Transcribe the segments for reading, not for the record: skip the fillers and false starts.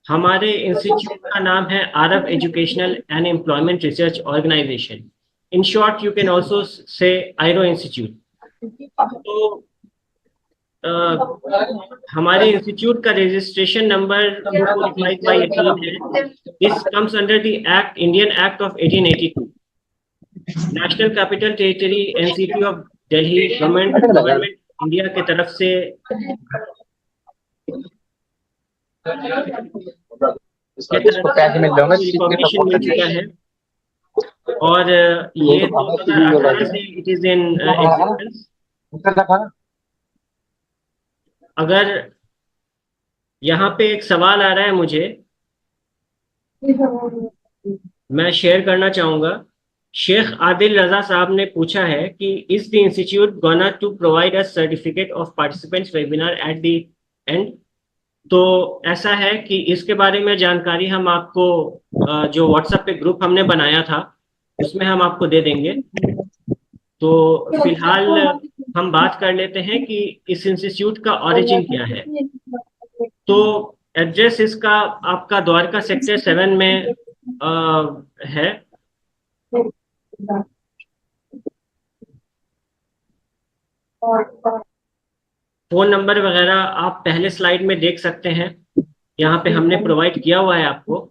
हमारे इंस्टीट्यूट का नाम है आरब educational and employment research organisation. In short you can also say Airo institute. तो अ, हमारे इंस्टीट्यूट का रजिस्ट्रेशन नंबर 245/18 है। This comes under the act Indian act of 1882। National capital territory NCT of Delhi government India की तरफ से इसको पैसे मिल जाएंगे सीखने का रिकॉग्निशन बहुत मिल अच्छा चुका है और वो ये तो बाबा सीधी बोला 2018 से इट इज इन है एग्जिस्टेंस। अगर यहाँ पे एक सवाल आ रहा है मुझे, मैं शेयर करना चाहूंगा। शेख आदिल रजा साहब ने पूछा है कि is the institute gonna to provide a certificate of participants webinar at the end. तो ऐसा है कि इसके बारे में जानकारी हम आपको जो व्हाट्सएप पे ग्रुप हमने बनाया था उसमें हम आपको दे देंगे। तो फिलहाल हम बात कर लेते हैं कि इस इंस्टीट्यूट का ओरिजिन क्या है। तो एड्रेस इसका आपका द्वारका सेक्टर 7 में है। फोन नंबर वगैरह आप पहले स्लाइड में देख सकते हैं, यहाँ पे हमने प्रोवाइड किया हुआ है आपको।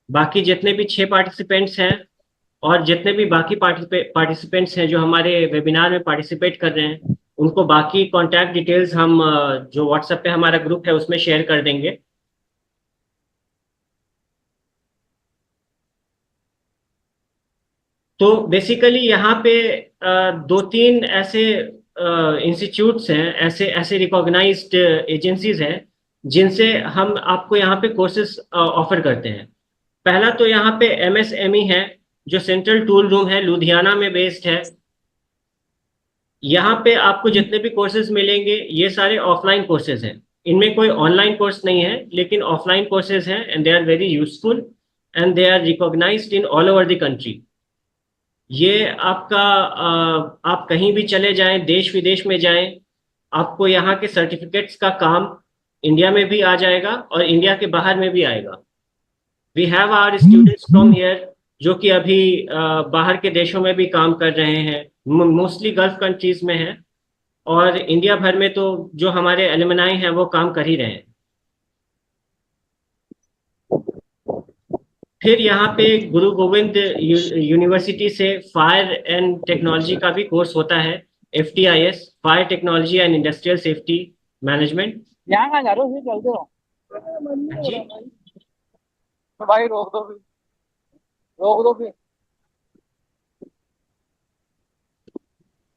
बाकी जितने भी 6 पार्टिसिपेंट्स हैं और जितने भी बाकी पार्टिसिपेंट्स हैं जो हमारे वेबिनार में पार्टिसिपेट कर रहे हैं, उनको बाकी कॉन्टैक्ट डिटेल्स हम जो व्हाट्सएप पे हमारा ग्रुप है उसमें शेयर कर देंगे। तो बेसिकली यहाँ पे दो तीन ऐसे इंस्टीट्यूट्स हैं, ऐसे ऐसे रिकॉग्नाइज्ड एजेंसीज हैं जिनसे हम आपको यहाँ पे कोर्सेज ऑफर करते हैं। पहला तो यहाँ पे एमएसएमई है जो सेंट्रल टूल रूम है, लुधियाना में बेस्ड है। यहाँ पे आपको जितने भी कोर्सेज मिलेंगे ये सारे ऑफलाइन कोर्सेज हैं। इनमें कोई ऑनलाइन कोर्स नहीं है, लेकिन ऑफलाइन कोर्सेज हैं and they are very useful and they are recognised in all over the country. ये आपका आप कहीं भी चले जाएं, देश विदेश में जाएं, आपको यहाँ के सर्टिफिकेट्स का काम इंडिया में भी आ जाएगा और इंडिया के बाहर में भी आएगा। We have our students from here जो कि अभी बाहर के देशों में भी काम कर रहे हैं, मोस्टली गल्फ कंट्रीज में हैं, और इंडिया भर में तो जो हमारे एलुमनाई हैं वो काम कर ही रहे हैं। फिर यहाँ पे गुरु गोविंद यूनिवर्सिटी से फायर एंड टेक्नोलॉजी का भी कोर्स होता है, FTIS, fire technology and industrial safety management. यहाँ कहाँ जा रहे हो फिर चलते रहो जी, तो भाई रोक दो फिर रोक दो फिर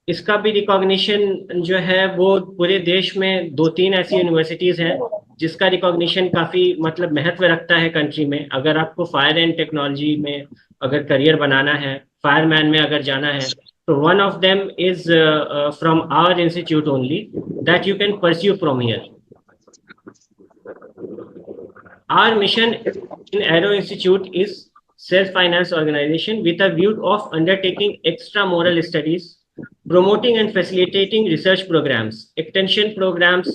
इसका भी रिकॉग्निशन जो है वो पूरे देश में दो तीन ऐसी यूनिवर्सिटीज हैं जिसका रिकॉग्निशन काफी मतलब महत्व रखता है कंट्री में। अगर आपको फायर एंड टेक्नोलॉजी में अगर करियर बनाना है, फायरमैन में अगर जाना है, तो one of them is from our institute only that you can pursue from here. Our mission in Aero Institute is self-finance organization with a view of undertaking extramural studies, promoting and facilitating research programs, extension programs,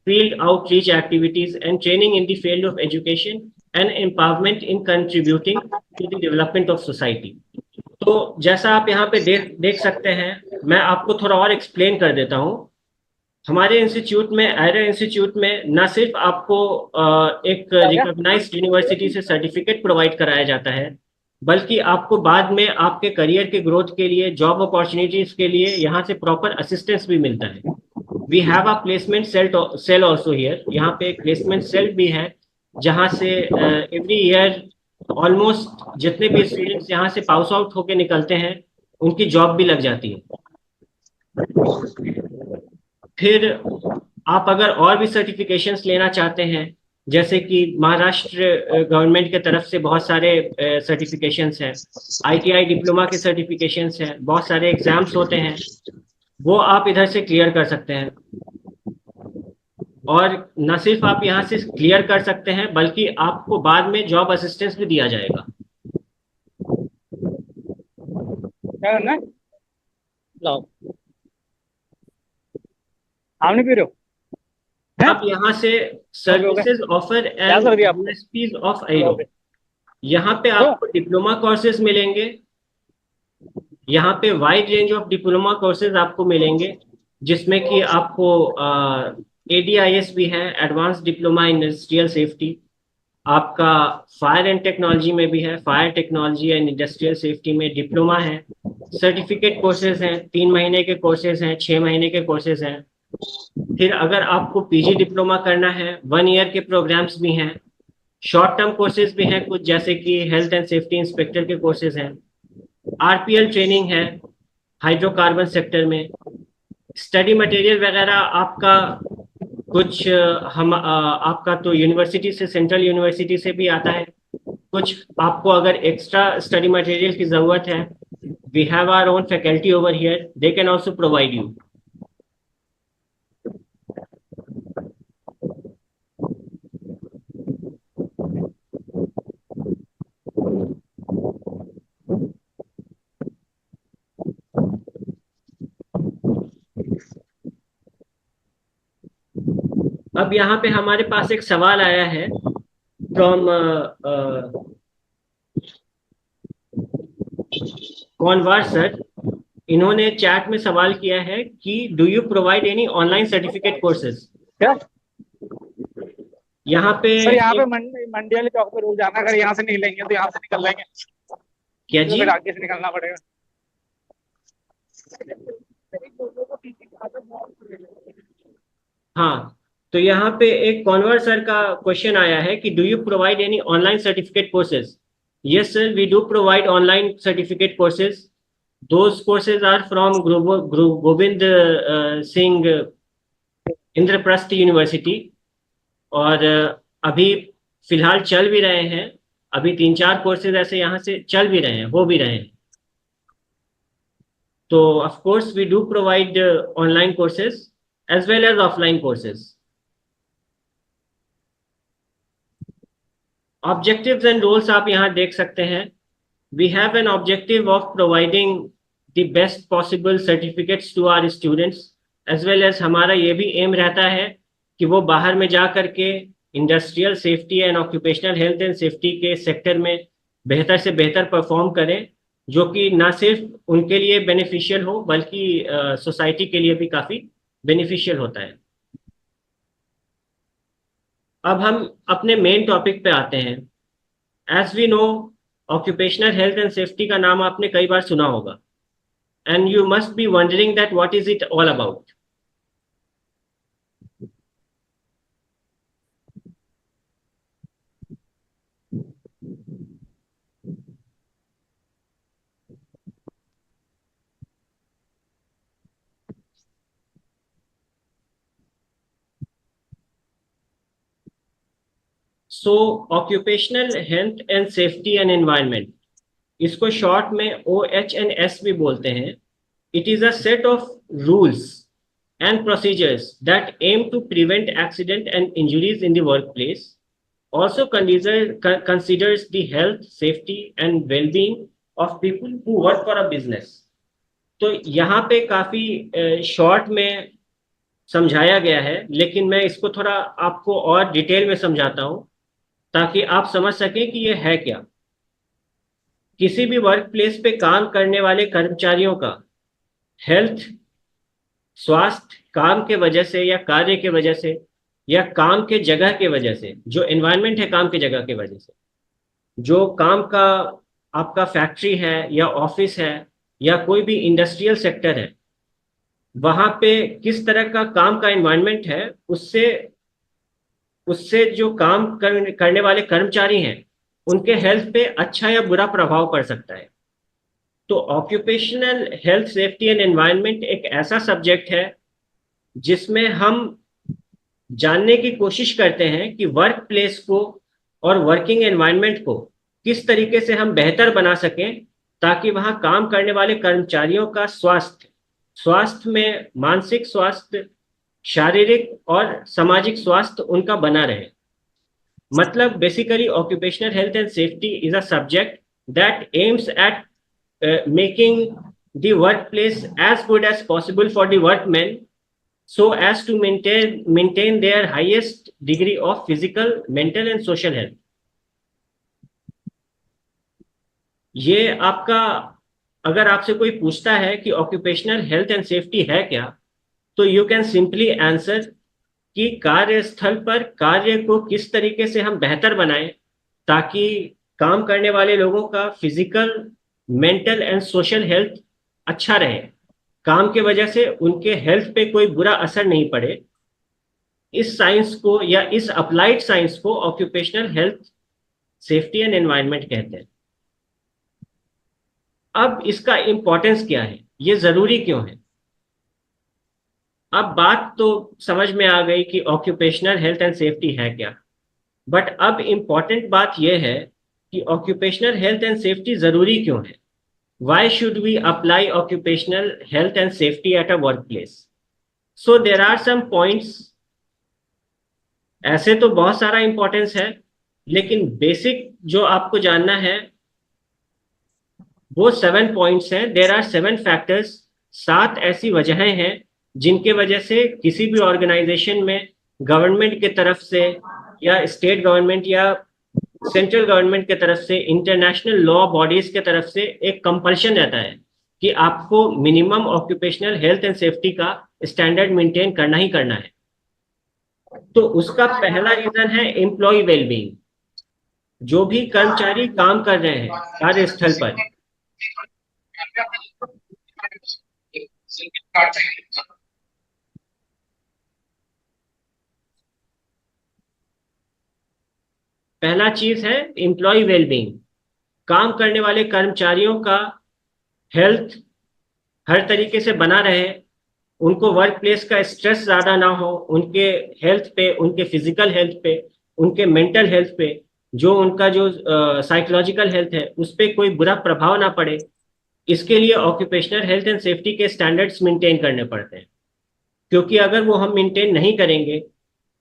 field outreach activities, and training in the field of education and empowerment in contributing to the development of society. तो जैसा आप यहाँ पे देख सकते हैं, मैं आपको थोड़ा और एक्सप्लेन कर देता हूँ। हमारे इंस्टीट्यूट में, एरो इंस्टीट्यूट में, न सिर्फ आपको एक रिकॉग्नाइज्ड यूनिवर्सिटी से सर्टिफिकेट प्रोवाइड कराया जाता है, बल्कि आपको बाद में आपके करियर के ग्रोथ के लिए, जॉब अपॉर्चुनिटीज के लिए यहाँ से प्रॉपर असिस्टेंस भी मिलता है। We have a placement cell also here. यहाँ पे एक प्लेसमेंट सेल भी है जहाँ से एवरी ईयर ऑलमोस्ट जितने भी स्टूडेंट्स यहाँ से पास आउट होके निकलते हैं उनकी जॉब भी लग जाती है। फिर आप अगर और भी सर्टिफिकेशंस लेना चाहते हैं, जैसे कि महाराष्ट्र गवर्नमेंट के तरफ से बहुत सारे सर्टिफिकेशंस हैं, ITI डिप्लोमा के सर्टिफिकेशंस हैं, बहुत सारे एग्जाम्स होते हैं, वो आप इधर से क्लियर कर सकते हैं। और न सिर्फ आप यहाँ से क्लियर कर सकते हैं बल्कि आपको बाद में जॉब असिस्टेंस भी दिया जाएगा। क्या करना है? लाओ आप नहीं पी रहे हो? हैं? अब यहाँ से हो गया। सर्विसेज ऑफर क्या एंड कर दिया आपने? USPs of Airo. यहाँ पे आपको डिप्लोमा कोर्सेज मिलेंगे। यहाँ पे wide range of diploma courses आपको मिलेंगे, जिसमें कि आपको एडीआईएस भी है, advance diploma in industrial safety. आपका फायर एंड टेक्नोलॉजी में भी है, fire technology and industrial safety में डिप्लोमा है। सर्टिफिकेट कोर्सेज हैं, 3 महीने के कोर्सेज हैं, 6 महीने के कोर्सेज हैं। फिर अगर आपको पीजी डिप्लोमा करना है, 1 ईयर के प्रोग्राम्स भी हैं। शॉर्ट टर्म कोर्सेज भी हैं कुछ, जैसे कि हेल्थ एंड सेफ्टी इंस्पेक्टर के कोर्सेज हैं। आरपीएल ट्रेनिंग है हाइड्रोकार्बन सेक्टर में। स्टडी मटेरियल वगैरह आपका कुछ आपका तो यूनिवर्सिटी से, सेंट्रल यूनिवर्सिटी से भी आता है। कुछ आपको अगर एक्स्ट्रा स्टडी मटेरियल की जरूरत है, we have our own faculty over here, they can also provide you. अब यहाँ पे हमारे पास एक सवाल आया है फ्रॉम कॉनवार सर। इन्होंने चैट में सवाल किया है कि do you provide any online certificate courses. क्या यहाँ पे सर? यहाँ पे मंडी वाले चौक पे रोज जाना, अगर यहाँ से निकलेंगे तो यहाँ से निकल लेंगे, क्या जी? फिर आगे से निकलना पड़ेगा। हाँ, तो यहाँ पे एक कॉन्वर सर का क्वेश्चन आया है कि do you provide any online certificate courses. Yes sir, we do provide online certificate courses. Those courses are from Govind Singh Indraprastha University. और अभी फिलहाल चल भी रहे हैं। अभी 3-4 कोर्सेज ऐसे यहाँ से चल भी रहे हैं, हो भी रहे हैं। तो of course we do provide online courses as well as offline courses. Objectives and roles आप यहाँ देख सकते हैं। We have an objective of providing the best possible certificates to our students, as well as हमारा ये भी M रहता है कि वो बाहर में जा करके industrial safety and occupational health and safety के सेक्टर में बेहतर से बेहतर परफॉर्म करें, जो कि ना सिर्फ उनके लिए बेनिफिशियल हो बल्कि सोसाइटी के लिए भी काफ़ी बेनिफिशियल होता है। अब हम अपने मेन टॉपिक पे आते हैं। As we know, occupational health and safety का नाम आपने कई बार सुना होगा, and you must be wondering that what is it all about. So occupational health and safety and environment, इसको शॉर्ट में OHS भी बोलते हैं। It is a set of rules and procedures that aim to prevent accident and injuries in the workplace. Also considers the health, safety and well-being of people who work for a business. तो यहाँ पे काफी short में समझाया गया है, लेकिन मैं इसको थोड़ा आपको और डिटेल में समझाता हूँ ताकि आप समझ सकें कि ये है क्या। किसी भी वर्क प्लेस पे काम करने वाले कर्मचारियों का हेल्थ, स्वास्थ्य, काम के वजह से या कार्य के वजह से या काम के जगह के वजह से, जो एनवायरनमेंट है काम के जगह के वजह से, जो काम का आपका फैक्ट्री है या ऑफिस है या कोई भी इंडस्ट्रियल सेक्टर है, वहां पे किस तरह का काम का एनवायरनमेंट है, उससे उससे जो काम करने वाले कर्मचारी हैं उनके हेल्थ पे अच्छा या बुरा प्रभाव पड़ सकता है। तो occupational health, safety and environment एक ऐसा सब्जेक्ट है जिसमें हम जानने की कोशिश करते हैं कि वर्क प्लेस को और वर्किंग एनवायरनमेंट को किस तरीके से हम बेहतर बना सकें, ताकि वहां काम करने वाले कर्मचारियों का स्वास्थ्य में मानसिक स्वास्थ्य, शारीरिक और सामाजिक स्वास्थ्य उनका बना रहे। मतलब basically occupational health and safety is a subject that aims at making the workplace as good as possible for the workmen, so as to maintain their highest degree of physical, mental and social health. ये आपका, अगर आपसे कोई पूछता है कि occupational health and safety है क्या, तो यू कैन सिंपली आंसर कि कार्यस्थल पर कार्य को किस तरीके से हम बेहतर बनाएं ताकि काम करने वाले लोगों का physical, mental and social health अच्छा रहे, काम के वजह से उनके हेल्थ पे कोई बुरा असर नहीं पड़े। इस साइंस को या इस अप्लाइड साइंस को occupational health, safety and environment कहते हैं। अब इसका इंपॉर्टेंस क्या है, ये जरूरी क्यों है? अब बात तो समझ में आ गई कि ऑक्यूपेशनल हेल्थ एंड सेफ्टी है क्या, बट अब इंपॉर्टेंट बात यह है कि ऑक्यूपेशनल हेल्थ एंड सेफ्टी जरूरी क्यों है? Why should we apply occupational health and safety at a work place? So there are some points. ऐसे तो बहुत सारा इंपॉर्टेंस है, लेकिन बेसिक जो आपको जानना है वो 7 पॉइंट्स हैं। देर आर 7 फैक्टर्स, 7 ऐसी वजहें हैं जिनके वजह से किसी भी ऑर्गेनाइजेशन में गवर्नमेंट की तरफ से या स्टेट गवर्नमेंट या सेंट्रल गवर्नमेंट की तरफ से, इंटरनेशनल लॉ बॉडीज की तरफ से एक कंपल्शन रहता है कि आपको minimum occupational health and safety का स्टैंडर्ड मेंटेन करना ही करना है। तो उसका पहला रीजन है एम्प्लॉय वेलबींग। जो भी कर्मचारी काम कर रहे हैं कार्यस्थल पर, पहला चीज है एम्प्लॉय वेलबींग। काम करने वाले कर्मचारियों का हेल्थ हर तरीके से बना रहे, उनको वर्क प्लेस का स्ट्रेस ज्यादा ना हो, उनके हेल्थ पे, उनके फिजिकल हेल्थ पे, उनके मेंटल हेल्थ पे, जो उनका जो साइकोलॉजिकल हेल्थ है उस पर कोई बुरा प्रभाव ना पड़े। इसके लिए ऑक्यूपेशनल हेल्थ एंड सेफ्टी के स्टैंडर्ड्स मेंटेन करने पड़ते हैं, क्योंकि अगर वो हम मेंटेन नहीं करेंगे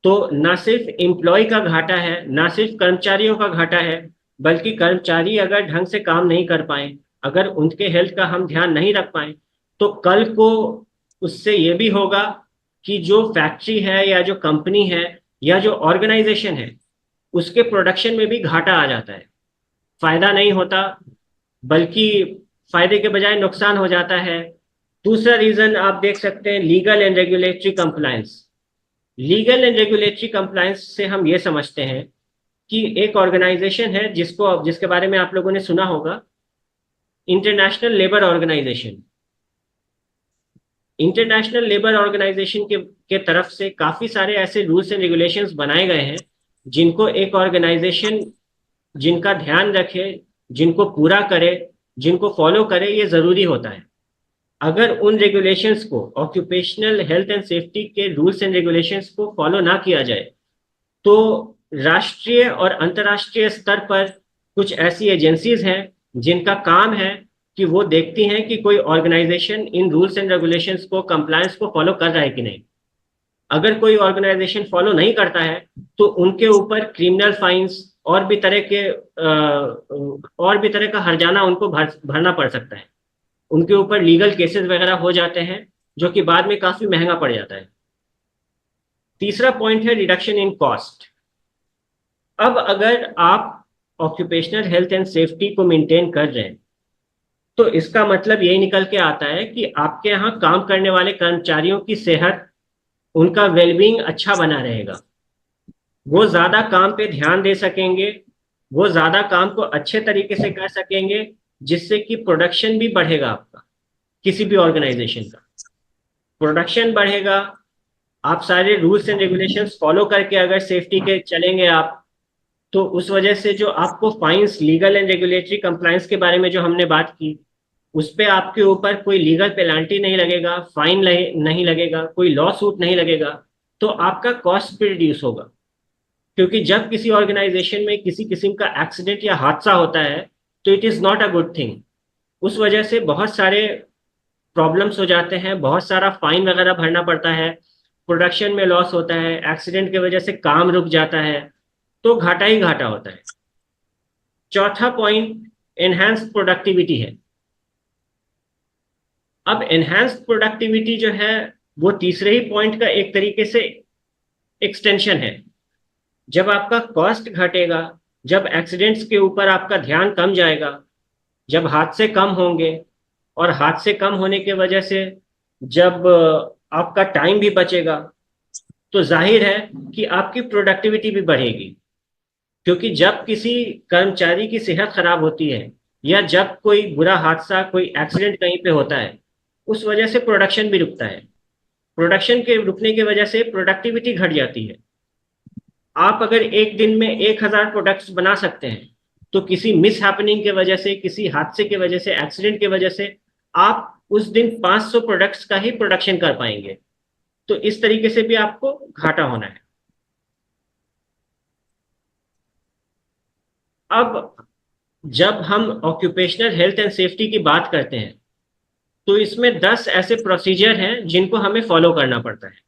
तो ना सिर्फ एम्प्लॉय का घाटा है, ना सिर्फ कर्मचारियों का घाटा है, बल्कि कर्मचारी अगर ढंग से काम नहीं कर पाए, अगर उनके हेल्थ का हम ध्यान नहीं रख पाए, तो कल को उससे ये भी होगा कि जो फैक्ट्री है या जो कंपनी है या जो ऑर्गेनाइजेशन है उसके प्रोडक्शन में भी घाटा आ जाता है, फायदा नहीं होता, बल्कि फायदे के बजाय नुकसान हो जाता है। दूसरा रीजन आप देख सकते हैं legal and regulatory compliance. Legal and regulatory compliance से हम ये समझते हैं कि एक ऑर्गेनाइजेशन है जिसके बारे में आप लोगों ने सुना होगा, international labour organisation. International labour organisation के तरफ से काफी सारे ऐसे रूल्स एंड रेगुलेशंस बनाए गए हैं जिनको एक ऑर्गेनाइजेशन, जिनका ध्यान रखे, जिनको पूरा करे, जिनको फॉलो करे, ये जरूरी होता है। अगर उन रेगुलेशंस को, ऑक्यूपेशनल हेल्थ एंड सेफ्टी के रूल्स एंड रेगुलेशंस को फॉलो ना किया जाए तो राष्ट्रीय और अंतर्राष्ट्रीय स्तर पर कुछ ऐसी एजेंसीज हैं जिनका काम है कि वो देखती हैं कि कोई ऑर्गेनाइजेशन इन रूल्स एंड रेगुलेशंस को, कंप्लायंस को फॉलो कर रहा है कि नहीं। अगर कोई ऑर्गेनाइजेशन फॉलो नहीं करता है तो उनके ऊपर क्रिमिनल फाइन्स और भी तरह के और भी तरह का हर्जाना उनको भरना पड़ सकता है। उनके ऊपर लीगल केसेस वगैरह हो जाते हैं जो कि बाद में काफी महंगा पड़ जाता है। तीसरा पॉइंट है रिडक्शन इन कॉस्ट। अब अगर आप ऑक्यूपेशनल हेल्थ एंड सेफ्टी को मेंटेन कर रहे हैं तो इसका मतलब यही निकल के आता है कि आपके यहाँ काम करने वाले कर्मचारियों की सेहत, उनका वेलबींग अच्छा बना रहेगा, वो ज्यादा काम पे ध्यान दे सकेंगे, वो ज्यादा काम को अच्छे तरीके से कर सकेंगे, जिससे कि प्रोडक्शन भी बढ़ेगा आपका, किसी भी ऑर्गेनाइजेशन का प्रोडक्शन बढ़ेगा। आप सारे रूल्स एंड रेगुलेशंस फॉलो करके अगर सेफ्टी के चलेंगे आप, तो उस वजह से जो आपको fines, legal and regulatory compliance के बारे में जो हमने बात की, उस पे आपके ऊपर कोई लीगल पेनाल्टी नहीं लगेगा, फाइन नहीं लगेगा, कोई लॉ सूट नहीं लगेगा, तो आपका कॉस्ट भी रिड्यूस होगा। क्योंकि जब किसी ऑर्गेनाइजेशन में किसी किस्म का एक्सीडेंट या हादसा होता है तो it is not a good thing. उस वजह से बहुत सारे प्रॉब्लम्स हो जाते हैं, बहुत सारा फाइन वगैरह भरना पड़ता है, प्रोडक्शन में लॉस होता है, एक्सीडेंट की वजह से काम रुक जाता है, तो घाटा ही घाटा होता है। चौथा पॉइंट एनहांस्ड प्रोडक्टिविटी है। अब एनहांस्ड प्रोडक्टिविटी जो है वो तीसरे ही पॉइंट का एक तरीके से एक्सटेंशन है। जब आपका कॉस्ट घटेगा, जब एक्सीडेंट्स के ऊपर आपका ध्यान कम जाएगा, जब हादसे कम होंगे, और हादसे कम होने की वजह से जब आपका टाइम भी बचेगा, तो जाहिर है कि आपकी प्रोडक्टिविटी भी बढ़ेगी। क्योंकि जब किसी कर्मचारी की सेहत खराब होती है, या जब कोई बुरा हादसा, कोई एक्सीडेंट कहीं पे होता है, उस वजह से प्रोडक्शन भी रुकता है। प्रोडक्शन के रुकने की वजह से प्रोडक्टिविटी घट जाती है। आप अगर एक दिन में 1,000 प्रोडक्ट्स बना सकते हैं, तो किसी मिस हैपनिंग की वजह से, किसी हादसे की वजह से, एक्सीडेंट की वजह से आप उस दिन 500 प्रोडक्ट्स का ही प्रोडक्शन कर पाएंगे। तो इस तरीके से भी आपको घाटा होना है। अब जब हम ऑक्यूपेशनल हेल्थ एंड सेफ्टी की बात करते हैं, तो इसमें 10 ऐसे प्रोसीजर हैं जिनको हमें फॉलो करना पड़ता है।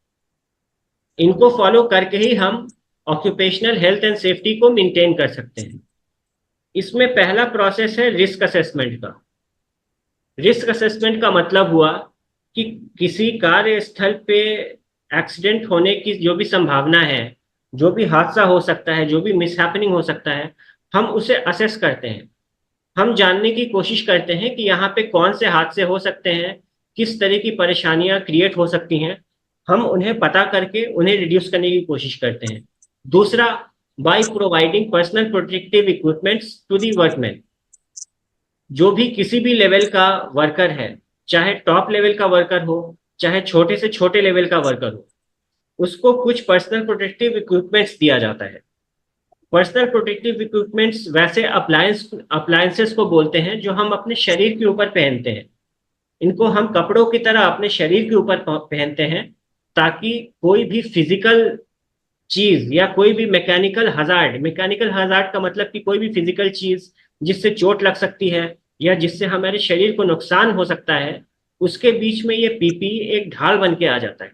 इनको फॉलो करके ही हम ऑक्यूपेशनल हेल्थ एंड सेफ्टी को मेंटेन कर सकते हैं। इसमें पहला प्रोसेस है रिस्क असेसमेंट का। रिस्क असेसमेंट का मतलब हुआ कि किसी कार्यस्थल पे एक्सीडेंट होने की जो भी संभावना है, जो भी हादसा हो सकता है, जो भी मिसहैपनिंग हो सकता है, हम उसे असेस करते हैं। हम जानने की कोशिश करते हैं कि यहाँ पे कौन से हादसे हो सकते हैं, किस तरह की परेशानियां क्रिएट हो सकती हैं। हम उन्हें पता करके उन्हें रिड्यूस करने की कोशिश करते हैं। दूसरा, by providing personal protective equipments to the workman. जो भी किसी भी लेवल का वर्कर है, चाहे टॉप लेवल का वर्कर हो, चाहे छोटे से छोटे लेवल का वर्कर हो, उसको कुछ पर्सनल प्रोटेक्टिव इक्विपमेंट्स दिया जाता है। पर्सनल प्रोटेक्टिव इक्विपमेंट्स वैसे अप्लायंसेस को बोलते हैं जो हम अपने शरीर के ऊपर पहनते हैं। इनको हम कपड़ों की तरह अपने शरीर के ऊपर पहनते हैं, ताकि कोई भी फिजिकल चीज या कोई भी मैकेनिकल हजार्ड का मतलब कि कोई भी फिजिकल चीज जिससे चोट लग सकती है, या जिससे हमारे शरीर को नुकसान हो सकता है, उसके बीच में ये पीपी एक ढाल बन के आ जाता है।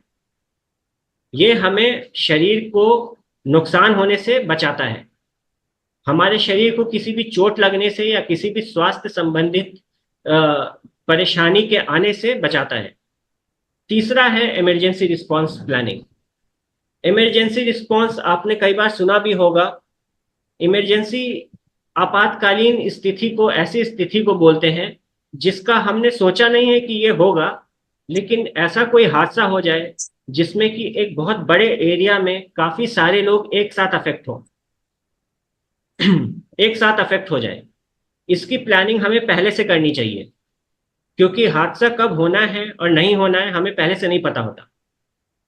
ये हमें शरीर को नुकसान होने से बचाता है, हमारे शरीर को किसी भी चोट लगने से या किसी भी स्वास्थ्य संबंधित परेशानी के आने से बचाता है। तीसरा है emergency response planning. Emergency response आपने कई बार सुना भी होगा। इमरजेंसी आपातकालीन स्थिति को, ऐसी स्थिति को बोलते हैं जिसका हमने सोचा नहीं है कि ये होगा, लेकिन ऐसा कोई हादसा हो जाए जिसमें कि एक बहुत बड़े एरिया में काफी सारे लोग एक साथ अफेक्ट हो एक साथ अफेक्ट हो जाए। इसकी प्लानिंग हमें पहले से करनी चाहिए, क्योंकि हादसा कब होना है और नहीं होना है हमें पहले से नहीं पता होता।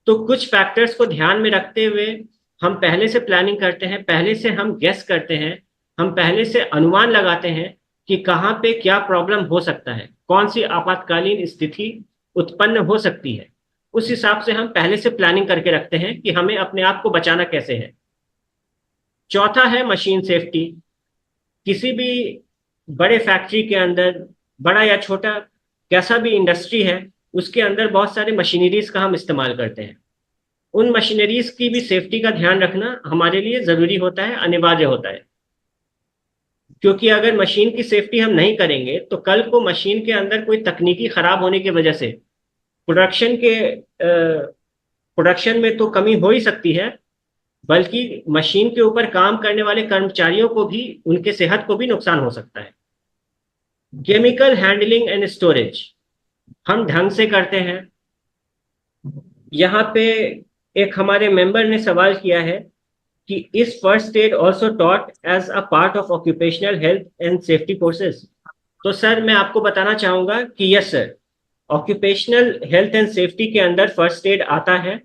तो कुछ फैक्टर्स को ध्यान में रखते हुए हम पहले से प्लानिंग करते हैं, पहले से हम गेस करते हैं, हम पहले से अनुमान लगाते हैं कि कहाँ पे क्या प्रॉब्लम हो सकता है, कौन सी आपातकालीन स्थिति उत्पन्न हो सकती है। उस हिसाब से हम पहले से प्लानिंग करके रखते हैं कि हमें अपने आप को बचाना कैसे है। चौथा है मशीन सेफ्टी। किसी भी बड़े फैक्ट्री के अंदर, बड़ा या छोटा कैसा भी इंडस्ट्री है, उसके अंदर बहुत सारे मशीनरीज का हम इस्तेमाल करते हैं। उन मशीनरीज की भी सेफ्टी का ध्यान रखना हमारे लिए जरूरी होता है, अनिवार्य होता है। क्योंकि अगर मशीन की सेफ्टी हम नहीं करेंगे, तो कल को मशीन के अंदर कोई तकनीकी खराब होने की वजह से प्रोडक्शन में तो कमी हो ही सकती है, बल्कि मशीन के ऊपर काम करने वाले कर्मचारियों को भी, उनके सेहत को भी नुकसान हो सकता है। केमिकल हैंडलिंग एंड स्टोरेज हम ढंग से करते हैं। यहाँ पे एक हमारे मेंबर ने सवाल किया है कि is first aid also taught as a part of occupational health and safety courses. तो सर मैं आपको बताना चाहूंगा कि yes sir, occupational health and safety के अंदर फर्स्ट एड आता है,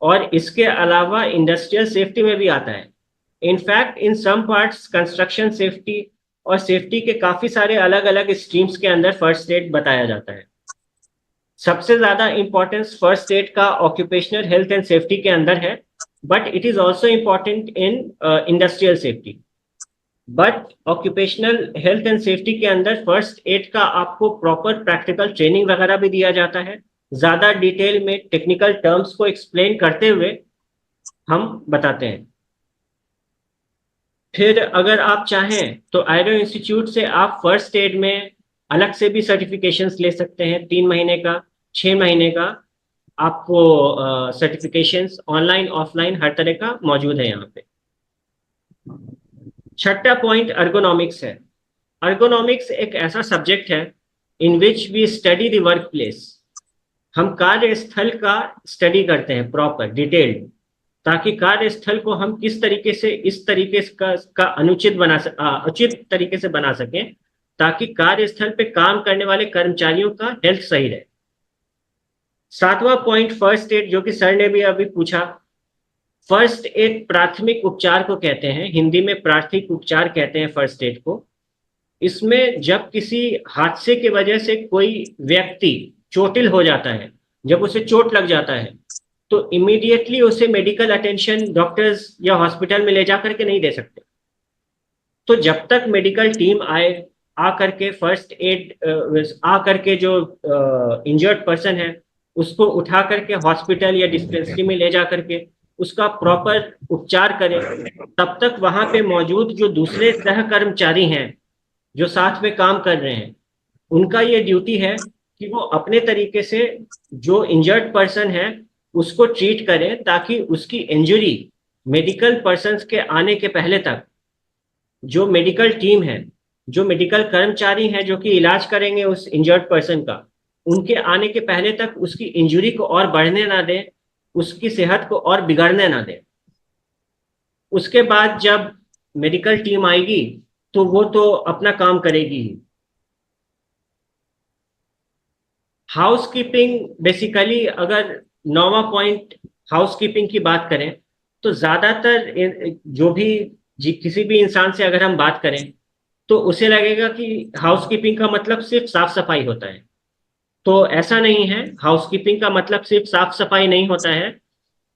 और इसके अलावा इंडस्ट्रियल सेफ्टी में भी आता है। In fact in some parts construction safety और सेफ्टी के काफी सारे अलग अलग स्ट्रीम्स के अंदर फर्स्ट एड बताया जाता है। सबसे ज्यादा इंपॉर्टेंस फर्स्ट एड का ऑक्यूपेशनल हेल्थ एंड सेफ्टी के अंदर है, but it is also important in industrial safety. But occupational health and safety के अंदर फर्स्ट एड का आपको प्रॉपर प्रैक्टिकल ट्रेनिंग वगैरह भी दिया जाता है। ज्यादा डिटेल में टेक्निकल टर्म्स को एक्सप्लेन करते हुए हम बताते हैं। फिर अगर आप चाहें तो आयरो इंस्टीट्यूट से आप फर्स्ट एड में अलग से भी सर्टिफिकेशंस ले सकते हैं, 3 महीने का, 6 महीने का। आपको सर्टिफिकेशंस ऑनलाइन ऑफलाइन हर तरह का मौजूद है यहाँ पे। छठा पॉइंट अर्गोनॉमिक्स है। अर्गोनॉमिक्स एक ऐसा सब्जेक्ट है in which we study the work place. हम कार्यस्थल का स्टडी करते हैं प्रॉपर डिटेल्ड, ताकि कार्यस्थल को हम किस तरीके से इस तरीके का उचित तरीके से बना सकें, ताकि कार्यस्थल पे काम करने वाले कर्मचारियों का हेल्थ सही रहे। सातवां पॉइंट फर्स्ट एड, जो कि सर ने भी अभी पूछा। फर्स्ट एड प्राथमिक उपचार को कहते हैं, हिंदी में प्राथमिक उपचार कहते हैं फर्स्ट एड को। इसमें जब किसी हादसे की वजह से कोई व्यक्ति चोटिल हो जाता है, जब उसे चोट लग जाता है, तो इमीडिएटली उसे मेडिकल अटेंशन डॉक्टर्स या हॉस्पिटल में ले जा करके नहीं दे सकते। तो जब तक मेडिकल टीम आए, आकर के फर्स्ट एड आकर के जो इंजर्ड पर्सन है उसको उठा करके हॉस्पिटल या डिस्पेंसरी में ले जा करके उसका प्रॉपर उपचार करें, तब तक वहां पे मौजूद जो दूसरे सह कर्मचारी हैं जो साथ में काम कर रहे हैं, उनका ये ड्यूटी है कि वो अपने तरीके से जो इंजर्ड पर्सन है उसको ट्रीट करें, ताकि उसकी इंजरी मेडिकल पर्सन्स के आने के पहले तक जो मेडिकल टीम है, जो मेडिकल कर्मचारी हैं जो कि इलाज करेंगे उस इंजर्ड पर्सन का, उनके आने के पहले तक उसकी इंजरी को और बढ़ने ना दें, उसकी सेहत को और बिगड़ने ना दें। उसके बाद जब मेडिकल टीम आएगी तो वो तो अपना काम करेगी ही। हाउसकीपिंग बेसिकली, अगर नौवां पॉइंट हाउसकीपिंग की बात करें तो ज्यादातर जो भी किसी भी इंसान से अगर हम बात करें तो उसे लगेगा कि हाउसकीपिंग का मतलब सिर्फ साफ सफाई होता है। तो ऐसा नहीं है, हाउसकीपिंग का मतलब सिर्फ साफ सफाई नहीं होता है।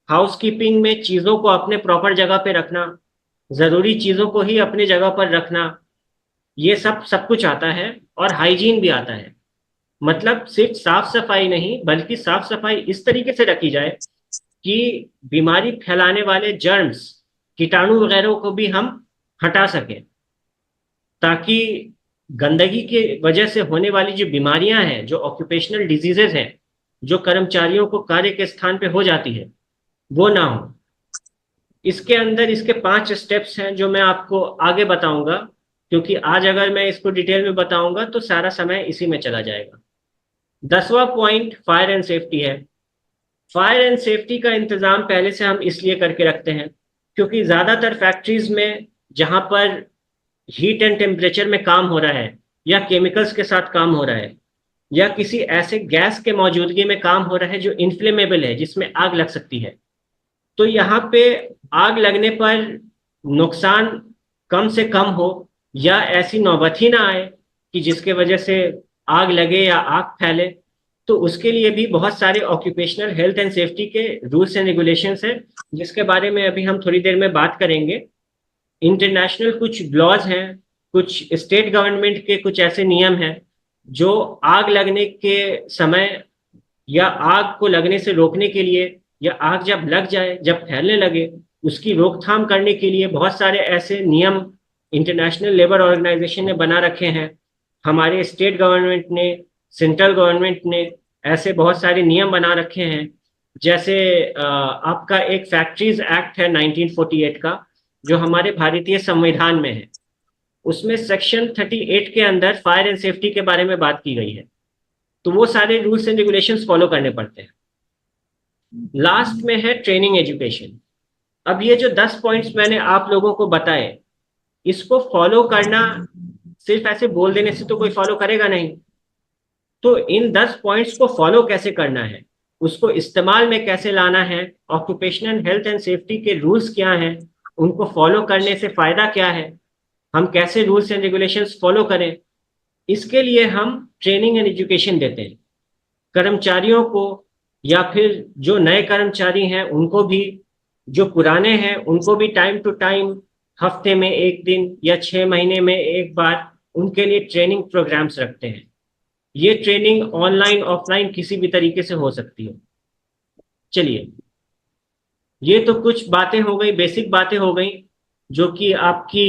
हाउसकीपिंग में चीजों को अपने प्रॉपर जगह पे रखना, जरूरी चीजों को ही अपनी जगह पर रखना, ये सब कुछ आता है। और हाइजीन भी आता है, मतलब सिर्फ साफ सफाई नहीं बल्कि साफ सफाई इस तरीके से रखी जाए कि बीमारी फैलाने वाले जर्म्स, कीटाणु वगैरह को भी हम हटा सकें, ताकि गंदगी के वजह से होने वाली जो बीमारियां हैं, जो ऑक्यूपेशनल डिजीजेस हैं, जो कर्मचारियों को कार्य के स्थान पे हो जाती है, वो ना हो। इसके अंदर इसके 5 स्टेप्स हैं जो मैं आपको आगे बताऊंगा, क्योंकि आज अगर मैं इसको डिटेल में बताऊंगा तो सारा समय इसी में चला जाएगा। 10वां पॉइंट फायर एंड सेफ्टी है। फायर एंड सेफ्टी का इंतजाम पहले से हम इसलिए करके रखते हैं क्योंकि ज्यादातर फैक्ट्रीज में जहां पर हीट एंड टेम्परेचर में काम हो रहा है, या केमिकल्स के साथ काम हो रहा है, या किसी ऐसे गैस के मौजूदगी में काम हो रहा है जो इन्फ्लेमेबल है, जिसमें आग लग सकती है, तो यहाँ पे आग लगने पर नुकसान कम से कम हो, या ऐसी नौबत ही ना आए कि जिसके वजह से आग लगे या आग फैले। तो उसके लिए भी बहुत सारे ऑक्यूपेशनल हेल्थ एंड सेफ्टी के रूल्स एंड रेगुलेशंस हैं, जिसके बारे में अभी हम थोड़ी देर में बात करेंगे। इंटरनेशनल कुछ लॉज हैं, कुछ स्टेट गवर्नमेंट के कुछ ऐसे नियम हैं जो आग लगने के समय या आग को लगने से रोकने के लिए, या आग जब लग जाए, जब फैलने लगे, उसकी रोकथाम करने के लिए बहुत सारे ऐसे नियम इंटरनेशनल लेबर ऑर्गेनाइजेशन ने बना रखे हैं। हमारे स्टेट गवर्नमेंट ने, सेंट्रल गवर्नमेंट ने ऐसे बहुत सारे नियम बना रखे हैं। जैसे आपका एक फैक्ट्रीज एक्ट है 1948 का, जो हमारे भारतीय संविधान में है। उसमें सेक्शन 38 के अंदर फायर एंड सेफ्टी के बारे में बात की गई है। तो वो सारे रूल्स एंड रेगुलेशंस फॉलो करने पड़ते हैं। लास्ट में है ट्रेनिंग एजुकेशन। अब ये जो 10 पॉइंट्स मैंने आप लोगों को बताए, इसको फॉलो करना सिर्फ ऐसे बोल देने से तो कोई फॉलो करेगा नहीं। तो इन 10 पॉइंट्स को फॉलो कैसे करना है, उसको इस्तेमाल में कैसे लाना है, ऑक्यूपेशनल हेल्थ एंड सेफ्टी के रूल्स क्या हैं, उनको फॉलो करने से फायदा क्या है, हम कैसे रूल्स एंड रेगुलेशंस फॉलो करें, इसके लिए हम ट्रेनिंग एंड एजुकेशन देते हैं कर्मचारियों को, या फिर जो नए कर्मचारी हैं उनको भी, जो पुराने हैं उनको भी टाइम टू टाइम, हफ्ते में एक दिन या 6 महीने में एक बार उनके लिए ट्रेनिंग प्रोग्राम्स रखते हैं। ये ट्रेनिंग ऑनलाइन ऑफलाइन किसी भी तरीके से हो सकती है। चलिए, ये तो कुछ बातें हो गई, बेसिक बातें हो गई, जो कि आपकी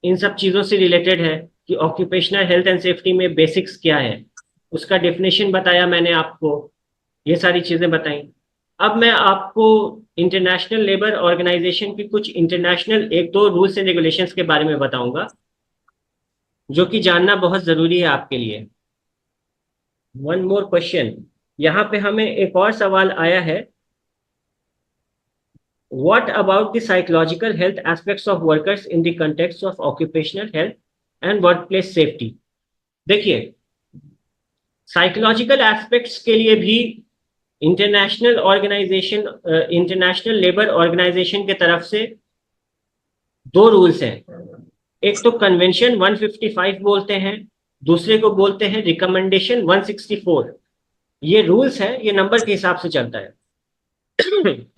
इन सब चीज़ों से रिलेटेड है कि ऑक्यूपेशनल हेल्थ एंड सेफ्टी में बेसिक्स क्या है, उसका डेफिनेशन बताया मैंने आपको। ये सारी चीजें बताई। अब मैं आपको इंटरनेशनल लेबर ऑर्गेनाइजेशन की कुछ इंटरनेशनल एक दो रूल्स एंड रेगुलेशंस के बारे में बताऊंगा, जो कि जानना बहुत जरूरी है आपके लिए। वन मोर क्वेश्चन, यहाँ पे हमें एक और सवाल आया है, what about the psychological health aspects of workers in the context of occupational health and workplace safety? देखिए, साइकोलॉजिकल एस्पेक्ट्स के लिए भी इंटरनेशनल लेबर ऑर्गेनाइजेशन के तरफ से दो रूल्स हैं। एक तो कन्वेंशन 155 बोलते हैं, दूसरे को बोलते हैं रिकमेंडेशन 164। ये रूल्स है, ये नंबर के हिसाब से चलता है।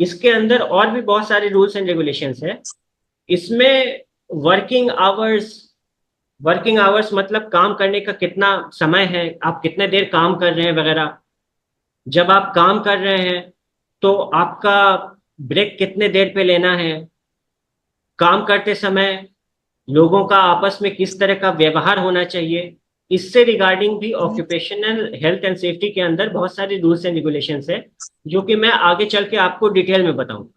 इसके अंदर और भी बहुत सारे रूल्स एंड रेगुलेशंस हैं। इसमें वर्किंग आवर्स मतलब काम करने का कितना समय है, आप कितने देर काम कर रहे हैं वगैरह। जब आप काम कर रहे हैं तो आपका ब्रेक कितने देर पे लेना है, काम करते समय लोगों का आपस में किस तरह का व्यवहार होना चाहिए, इससे रिगार्डिंग भी ऑक्यूपेशनल हेल्थ एंड सेफ्टी के अंदर बहुत सारे रूल्स एंड रेगुलेशंस है, जो कि मैं आगे चल के आपको डिटेल में बताऊंगा।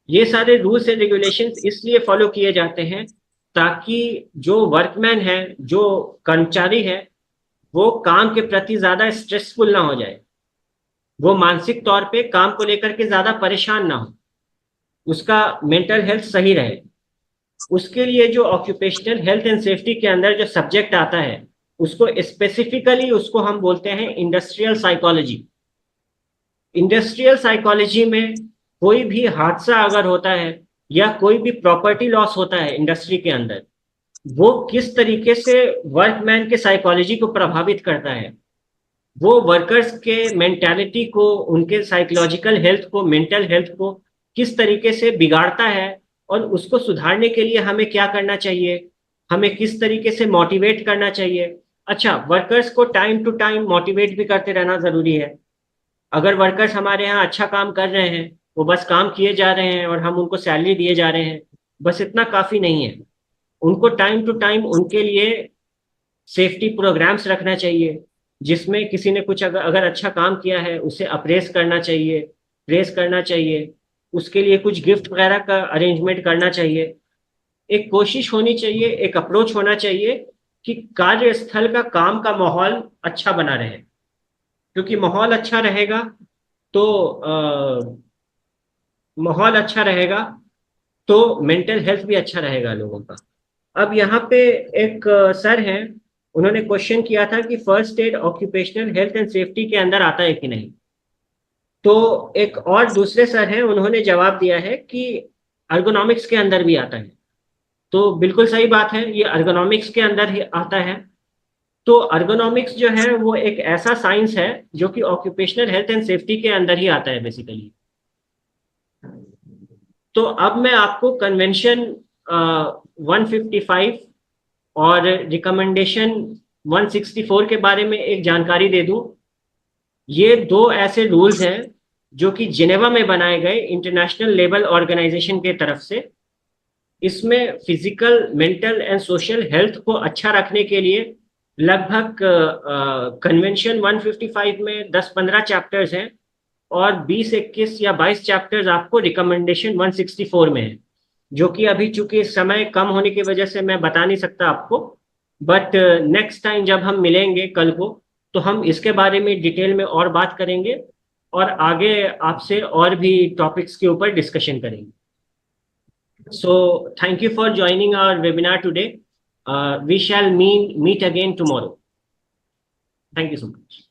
ये सारे रूल्स एंड रेगुलेशंस इसलिए फॉलो किए जाते हैं ताकि जो वर्कमैन है, जो कर्मचारी है, वो काम के प्रति ज्यादा स्ट्रेसफुल ना हो जाए, वो मानसिक तौर पे काम को लेकर के ज्यादा परेशान ना हो, उसका मेंटल हेल्थ सही रहे। उसके लिए जो ऑक्यूपेशनल हेल्थ एंड सेफ्टी के अंदर जो सब्जेक्ट आता है, उसको स्पेसिफिकली उसको हम बोलते हैं इंडस्ट्रियल साइकोलॉजी। इंडस्ट्रियल साइकोलॉजी में कोई भी हादसा अगर होता है या कोई भी प्रॉपर्टी लॉस होता है इंडस्ट्री के अंदर, वो किस तरीके से वर्कमैन के साइकोलॉजी को प्रभावित करता है, वो वर्कर्स के मेंटालिटी को, उनके साइकोलॉजिकल हेल्थ को, मेंटल हेल्थ को किस तरीके से बिगाड़ता है, और उसको सुधारने के लिए हमें क्या करना चाहिए, हमें किस तरीके से मोटिवेट करना चाहिए। अच्छा, वर्कर्स को टाइम टू टाइम मोटिवेट भी करते रहना जरूरी है। अगर वर्कर्स हमारे यहाँ अच्छा काम कर रहे हैं, वो बस काम किए जा रहे हैं और हम उनको सैलरी दिए जा रहे हैं, बस इतना काफी नहीं है। उनको टाइम टू टाइम उनके लिए सेफ्टी प्रोग्राम्स रखना चाहिए, जिसमें किसी ने कुछ अगर अच्छा काम किया है उसे अप्रेस करना चाहिए, प्रेस करना चाहिए, उसके लिए कुछ गिफ्ट वगैरह का अरेंजमेंट करना चाहिए। एक कोशिश होनी चाहिए, एक अप्रोच होना चाहिए कि कार्यस्थल का काम का माहौल अच्छा बना रहे, क्योंकि माहौल अच्छा रहेगा तो माहौल अच्छा रहेगा तो मेंटल हेल्थ भी अच्छा रहेगा लोगों का। अब यहाँ पे एक सर हैं, उन्होंने क्वेश्चन किया था कि first aid occupational health and safety के अंदर आता है कि नहीं। तो एक और दूसरे सर हैं, उन्होंने जवाब दिया है कि अर्गोनॉमिक्स के अंदर भी आता है। तो बिल्कुल सही बात है, ये अर्गोनॉमिक्स के अंदर ही आता है। तो अर्गोनॉमिक्स जो है वो एक ऐसा साइंस है जो कि ऑक्यूपेशनल हेल्थ एंड सेफ्टी के अंदर ही आता है बेसिकली। तो अब मैं आपको कन्वेंशन 155 और रिकमेंडेशन 164 के बारे में एक जानकारी दे दूं। ये दो ऐसे रूल्स हैं जो कि जिनेवा में बनाए गए इंटरनेशनल लेबर ऑर्गेनाइजेशन के तरफ से। इसमें physical, mental and social health को अच्छा रखने के लिए लगभग कन्वेंशन 155 में 10-15 चैप्टर्स हैं और 20-21 या 22 चैप्टर्स आपको रिकमेंडेशन 164 में है, जो कि अभी चूंकि समय कम होने की वजह से मैं बता नहीं सकता आपको। बट नेक्स्ट टाइम जब हम मिलेंगे कल को, तो हम इसके बारे में डिटेल में और बात करेंगे और आगे आपसे और भी टॉपिक्स के ऊपर डिस्कशन करेंगे। So thank you for joining our webinar today. We shall meet again tomorrow. Thank you so much.